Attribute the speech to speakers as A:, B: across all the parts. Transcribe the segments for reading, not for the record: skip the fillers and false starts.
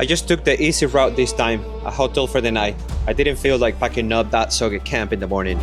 A: I just took the easy route this time, a hotel for the night. I didn't feel like packing up that soggy camp in the morning.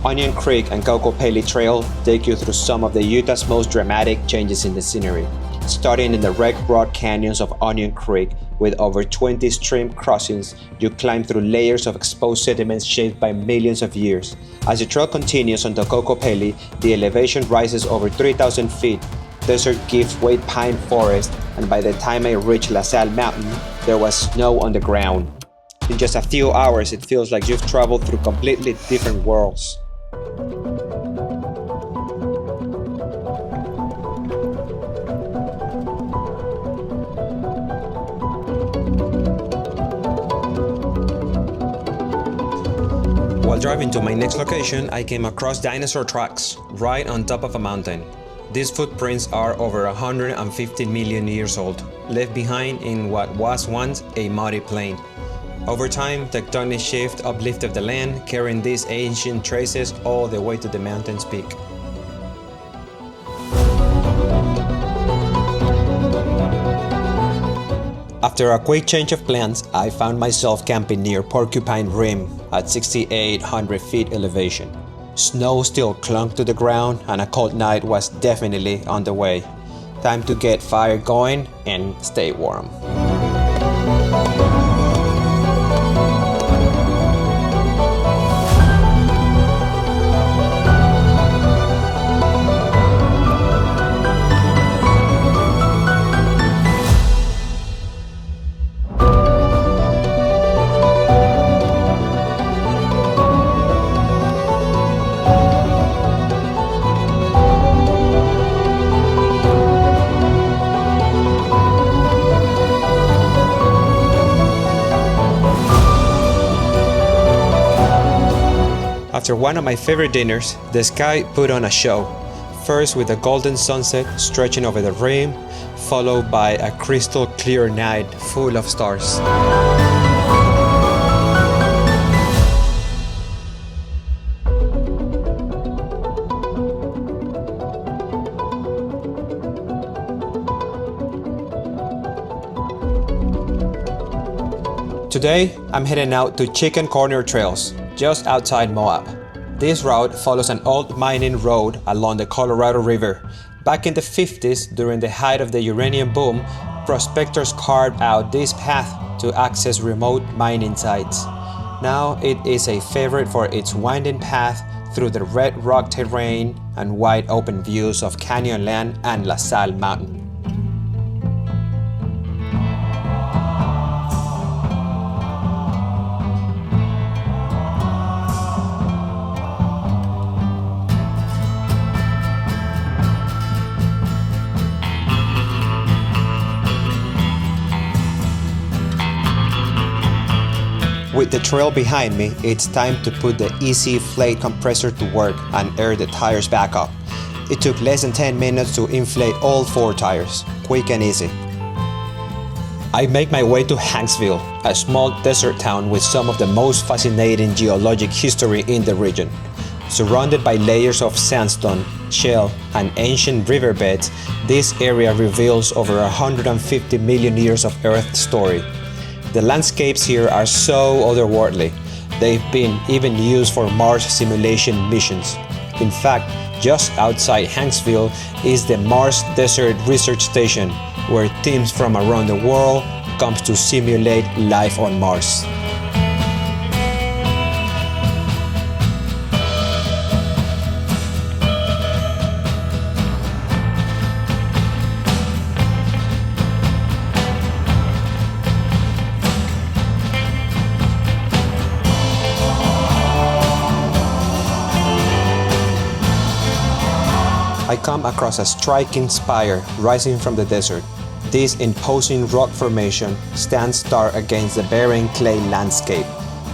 A: Onion Creek and Kokopelli Trail take you through some of the Utah's most dramatic changes in the scenery. Starting in the wrecked broad canyons of Onion Creek, with over 20 stream crossings, you climb through layers of exposed sediments shaped by millions of years. As the trail continues onto Kokopelli, the elevation rises over 3,000 feet. Desert gives way pine forest, and by the time I reached La Salle Mountain, there was snow on the ground. In just a few hours, it feels like you've traveled through completely different worlds. While driving to my next location, I came across dinosaur tracks right on top of a mountain. These footprints are over 150 million years old, left behind in what was once a muddy plain. Over time, tectonic shift uplifted the land, carrying these ancient traces all the way to the mountain's peak. After a quick change of plans, I found myself camping near Porcupine Rim at 6,800 feet elevation. Snow still clung to the ground and a cold night was definitely on the way. Time to get fire going and stay warm. After one of my favorite dinners, the sky put on a show. First with a golden sunset stretching over the rim, followed by a crystal clear night full of stars. Today, I'm heading out to Chicken Corner Trails, just outside Moab. This route follows an old mining road along the Colorado River. Back in the 50s, during the height of the uranium boom, prospectors carved out this path to access remote mining sites. Now it is a favorite for its winding path through the red rock terrain and wide open views of Canyonland and La Salle Mountain. With the trail behind me, it's time to put the easy inflate compressor to work and air the tires back up. It took less than 10 minutes to inflate all 4 tires, quick and easy. I make my way to Hanksville, a small desert town with some of the most fascinating geologic history in the region. Surrounded by layers of sandstone, shale, and ancient riverbeds, this area reveals over 150 million years of Earth story. The landscapes here are so otherworldly. They've been even used for Mars simulation missions. In fact, just outside Hanksville is the Mars Desert Research Station, where teams from around the world come to simulate life on Mars. I come across a striking spire rising from the desert. This imposing rock formation stands stark against the barren clay landscape,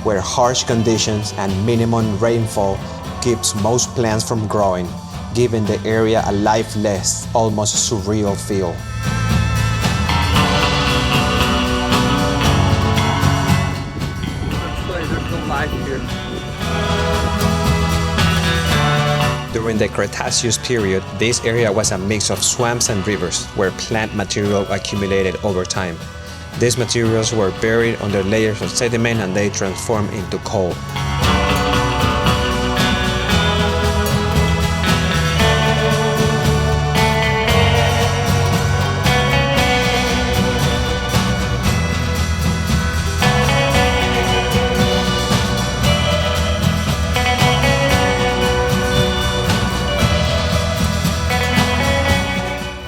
A: where harsh conditions and minimum rainfall keeps most plants from growing, giving the area a lifeless, almost surreal feel. During the Cretaceous period, this area was a mix of swamps and rivers where plant material accumulated over time. These materials were buried under layers of sediment and they transformed into coal.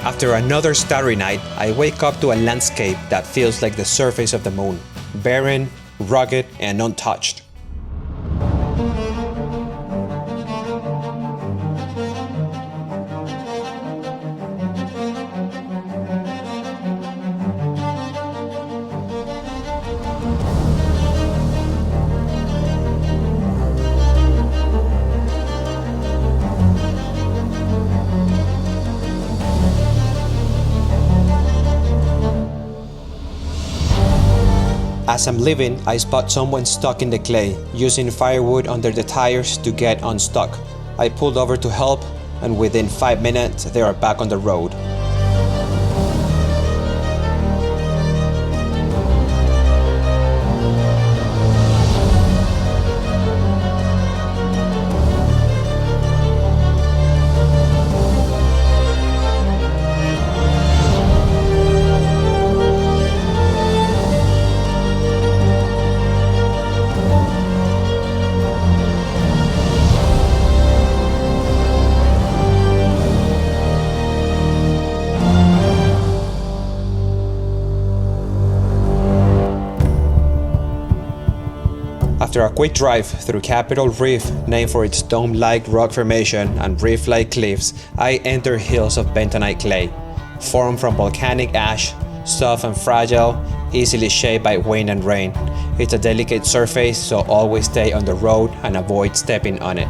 A: After another starry night, I wake up to a landscape that feels like the surface of the moon, barren, rugged, and untouched. As I'm leaving, I spot someone stuck in the clay, using firewood under the tires to get unstuck. I pulled over to help, and within 5 minutes, they are back on the road. After a quick drive through Capitol Reef, named for its dome-like rock formation and reef-like cliffs, I enter hills of bentonite clay, formed from volcanic ash, soft and fragile, easily shaped by wind and rain. It's a delicate surface, so always stay on the road and avoid stepping on it.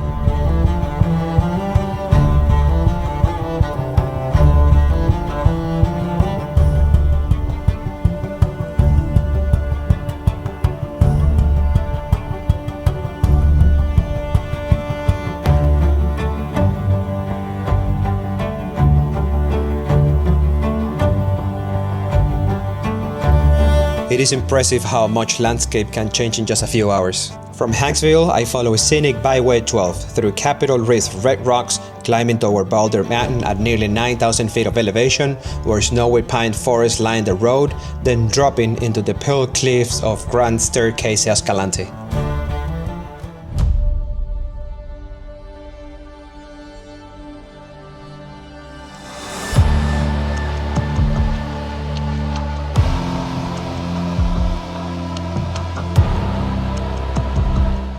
A: It is impressive how much landscape can change in just a few hours. From Hanksville, I follow scenic Byway 12 through Capitol Reef's red rocks, climbing toward Boulder Mountain at nearly 9,000 feet of elevation, where snowy pine forests line the road, then dropping into the pearl cliffs of Grand Staircase Escalante.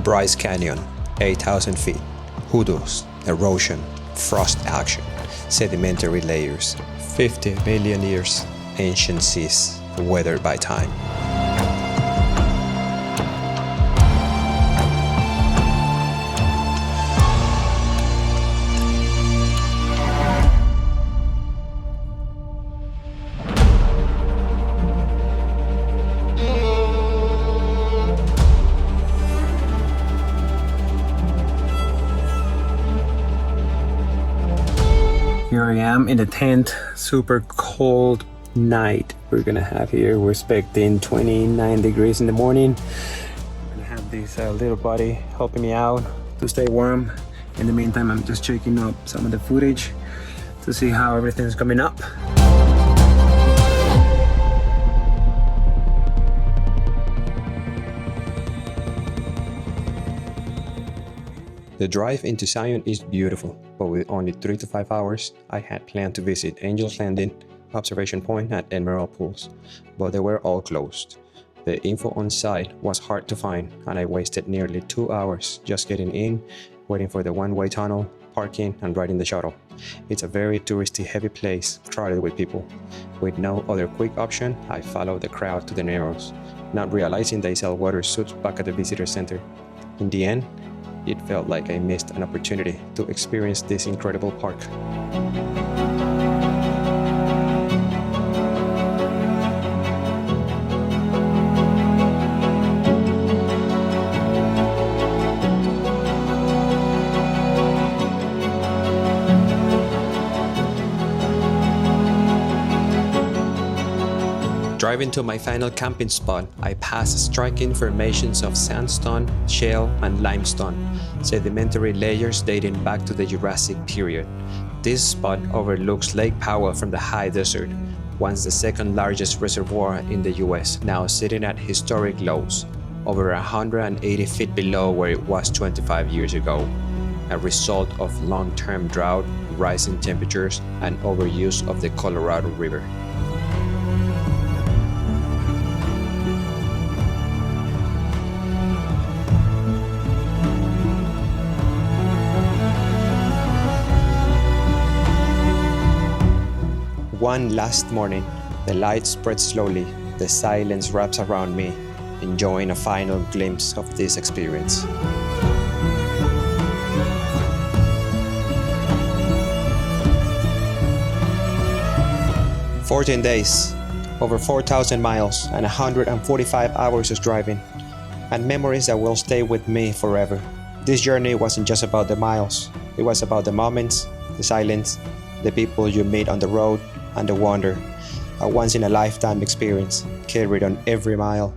A: Bryce Canyon, 8,000 feet. Hoodoos, erosion, frost action, sedimentary layers, 50 million years, ancient seas, weathered by time. Here I am in the tent, super cold night we're gonna have here. We're expecting 29 degrees in the morning. I'm gonna have this little buddy helping me out to stay warm. In the meantime, I'm just checking up some of the footage to see how everything's coming up. The drive into Zion is beautiful, but with only 3 to 5 hours, I had planned to visit Angel's Landing, Observation Point, and Emerald Pools, but they were all closed. The info on site was hard to find, and I wasted nearly 2 hours just getting in, waiting for the one-way tunnel, parking, and riding the shuttle. It's a very touristy-heavy place, crowded with people. With no other quick option, I followed the crowd to the Narrows, not realizing they sell water suits back at the visitor center. In the end, it felt like I missed an opportunity to experience this incredible park. Driving to my final camping spot, I passed striking formations of sandstone, shale, and limestone, sedimentary layers dating back to the Jurassic period. This spot overlooks Lake Powell from the high desert, once the second largest reservoir in the US, now sitting at historic lows, over 180 feet below where it was 25 years ago, a result of long-term drought, rising temperatures, and overuse of the Colorado River. One last morning, the light spreads slowly, the silence wraps around me, enjoying a final glimpse of this experience. "14 days, over 4,000 miles, and 145 hours of driving, and memories that will stay with me forever. This journey wasn't just about the miles, it was about the moments, the silence, the people you meet on the road, and the wonder, a once-in-a-lifetime experience carried on every mile."